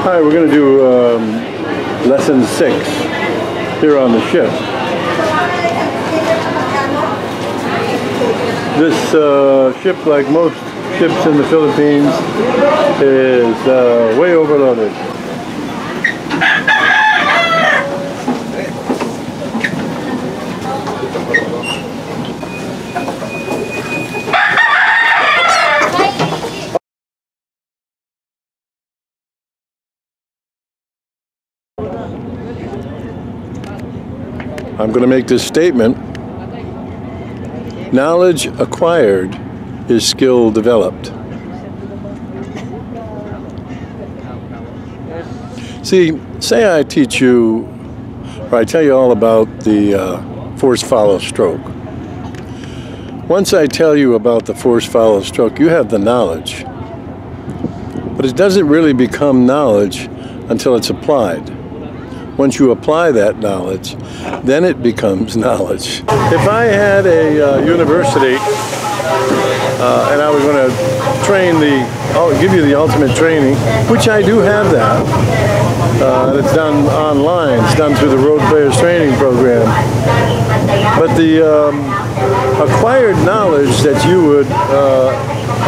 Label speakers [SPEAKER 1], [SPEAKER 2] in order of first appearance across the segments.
[SPEAKER 1] Hi, we're going to do lesson 6 here on the ship. This ship, like most ships in the Philippines, is way overloaded. I'm going to make this statement. Knowledge acquired is skill developed. See, say I teach you, or I tell you all about the force follow stroke. Once I tell you about the force follow stroke, you have the knowledge. But it doesn't really become knowledge until it's applied. Once you apply that knowledge, then it becomes knowledge. If I had a university and I was going to give you the ultimate training, which I do have that, and it's done online, it's done through the Road Players Training Program. But the acquired knowledge that you would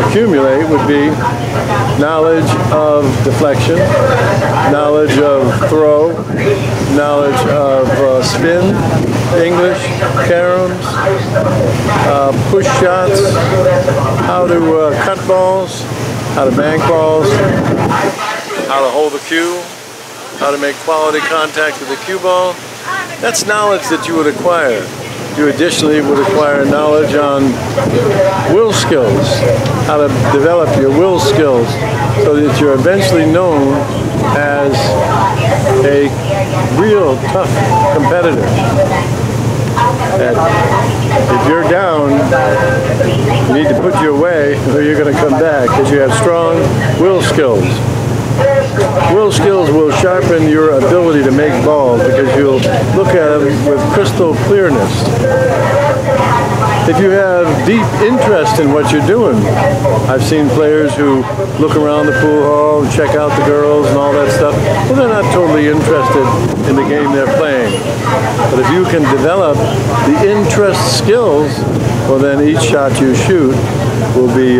[SPEAKER 1] accumulate would be knowledge of deflection, knowledge of throw, knowledge of spin, English, caroms, push shots, how to cut balls, how to bank balls, how to hold the cue, how to make quality contact with the cue ball. That's knowledge that you would acquire. You additionally would acquire knowledge on will skills, how to develop your will skills so that you're eventually known as a real tough competitor. And if you're down, you need to put you away or you're going to come back because you have strong will skills. Will skills will sharpen your ability to make balls because you'll look at them with crystal clearness. If you have deep interest in what you're doing, I've seen players who look around the pool hall and check out the girls and all that stuff. Well, they're not totally interested in the game they're playing. But if you can develop the interest skills, well then each shot you shoot will be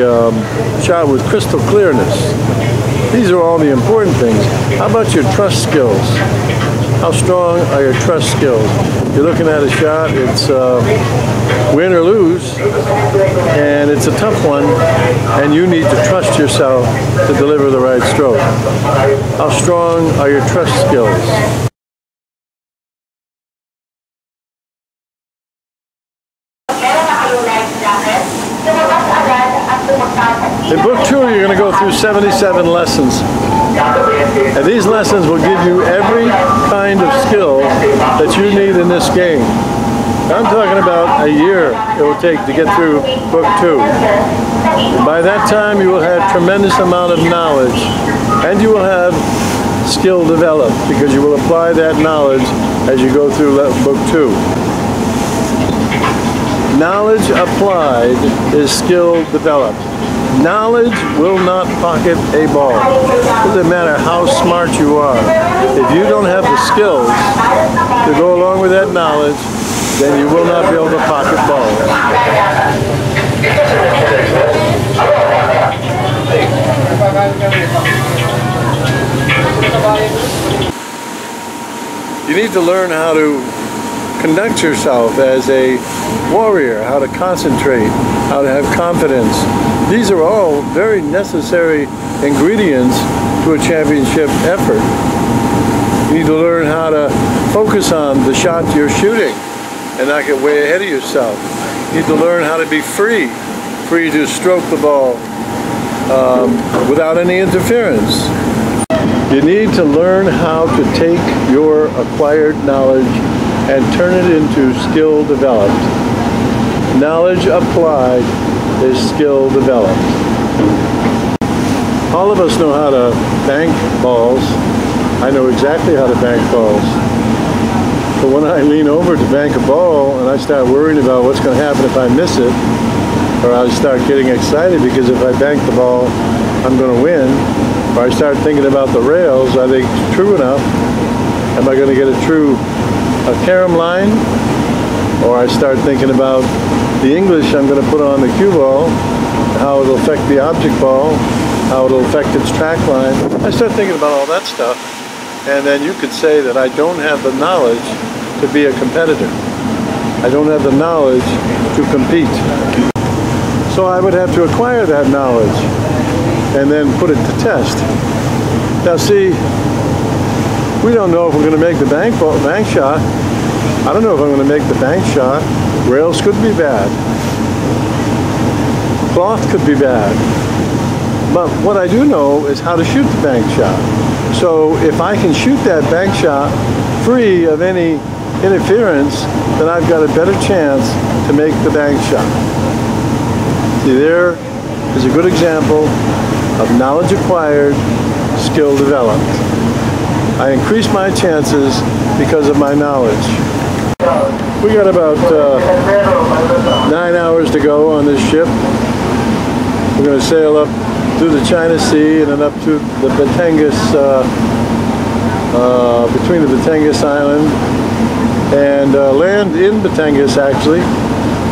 [SPEAKER 1] shot with crystal clearness. These are all the important things. How about your trust skills? How strong are your trust skills? You're looking at a shot, it's win or lose, and it's a tough one, and you need to trust yourself to deliver the right stroke. How strong are your trust skills? In book 2, you're going to go through 77 lessons. And these lessons will give you every kind of skill that you need in this game. I'm talking about a year it will take to get through book 2. And by that time, you will have tremendous amount of knowledge, and you will have skill developed because you will apply that knowledge as you go through book 2. Knowledge applied is skill developed. Knowledge will not pocket a ball. It doesn't matter how smart you are. If you don't have the skills to go along with that knowledge, then you will not be able to pocket balls. You need to learn how to conduct yourself as a warrior, how to concentrate, how to have confidence. These are all very necessary ingredients to a championship effort. You need to learn how to focus on the shot you're shooting and not get way ahead of yourself. You need to learn how to be free to stroke the ball without any interference. You need to learn how to take your acquired knowledge and turn it into skill developed. Knowledge applied is skill developed. All of us know how to bank balls. I know exactly how to bank balls. But when I lean over to bank a ball and I start worrying about what's going to happen if I miss it, or I start getting excited because if I bank the ball, I'm going to win, or I start thinking about the rails, are they true enough? Am I going to get a true carom line? Or I start thinking about the English I'm going to put on the cue ball, how it'll affect the object ball, how it'll affect its track line. I start thinking about all that stuff, and then you could say that I don't have the knowledge to be a competitor. I don't have the knowledge to compete. So I would have to acquire that knowledge and then put it to test. Now see, we don't know if we're going to make the bank shot. I don't know if I'm going to make the bank shot. Rails could be bad. Cloth could be bad. But what I do know is how to shoot the bank shot. So if I can shoot that bank shot free of any interference, then I've got a better chance to make the bank shot. See, there is a good example of knowledge acquired, skill developed. I increase my chances because of my knowledge. We got about 9 hours to go on this ship. We're going to sail up through the China Sea and then up to the Batangas, between the Batangas Island, and land in Batangas actually.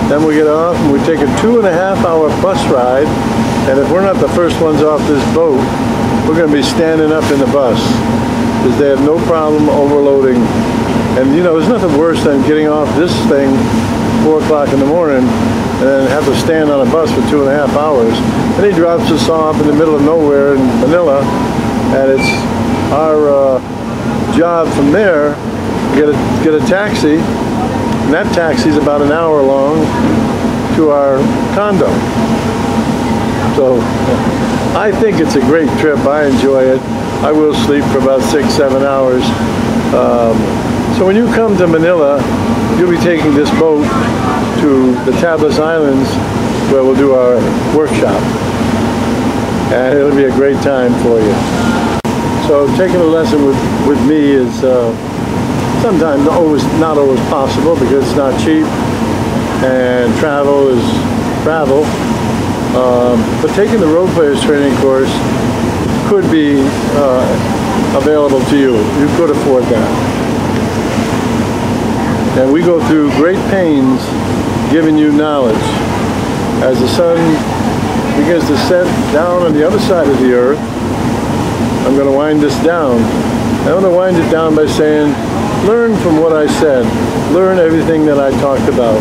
[SPEAKER 1] Then we get off and we take a 2.5-hour bus ride, and if we're not the first ones off this boat, we're going to be standing up in the bus because they have no problem overloading. And you know, there's nothing worse than getting off this thing 4 o'clock in the morning and then have to stand on a bus for 2.5 hours. And he drops us off in the middle of nowhere in Manila, and it's our job from there to get a taxi, and that taxi is about an hour long to our condo. So I think it's a great trip. I enjoy it. I will sleep for about 6-7 hours. So when you come to Manila, you'll be taking this boat to the Tablas Islands where we'll do our workshop. And it'll be a great time for you. So taking a lesson with me is sometimes not always possible because it's not cheap and travel is travel. But taking the road players training course could be available to you. You could afford that. And we go through great pains giving you knowledge. As the sun begins to set down on the other side of the earth, I'm going to wind this down. I'm going to wind it down by saying, learn from what I said. Learn everything that I talked about.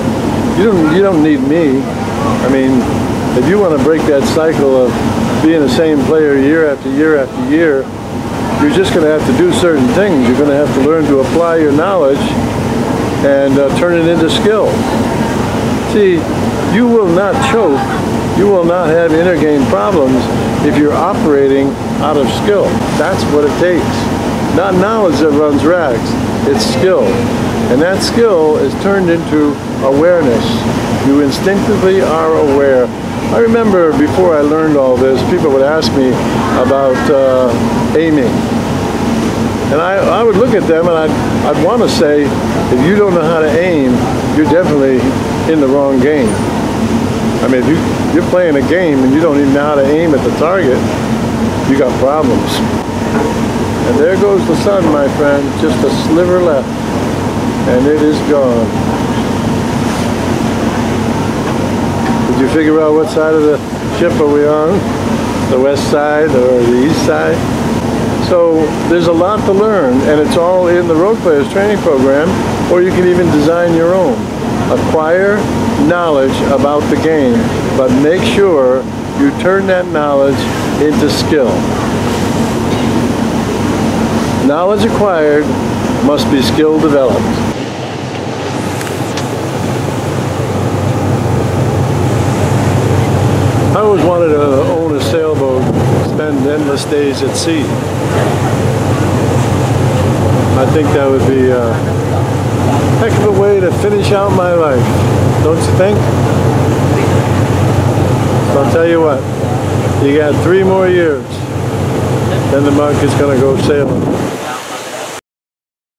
[SPEAKER 1] You don't need me. I mean, if you want to break that cycle of being the same player year after year after year, you're just going to have to do certain things. You're going to have to learn to apply your knowledge and turn it into skill. See, you will not choke, you will not have inner game problems if you're operating out of skill. That's what it takes. Not knowledge that runs rags, it's skill. And that skill is turned into awareness. You instinctively are aware. I remember before I learned all this, people would ask me about aiming. And I would look at them and I'd want to say, if you don't know how to aim, you're definitely in the wrong game. I mean, if you're playing a game and you don't even know how to aim at the target, you got problems. And there goes the sun, my friend, just a sliver left, and it is gone. Did you figure out what side of the ship are we on? The west side or the east side? So there's a lot to learn, and it's all in the Road Players Training Program, or you can even design your own. Acquire knowledge about the game, but make sure you turn that knowledge into skill. Knowledge acquired must be skill developed. I always wanted to own a sailboat, spend endless days at sea. I think that would be a heck of a way to finish out my life, don't you think? So I'll tell you what, you got 3 more years, then the monk is going to go sailing.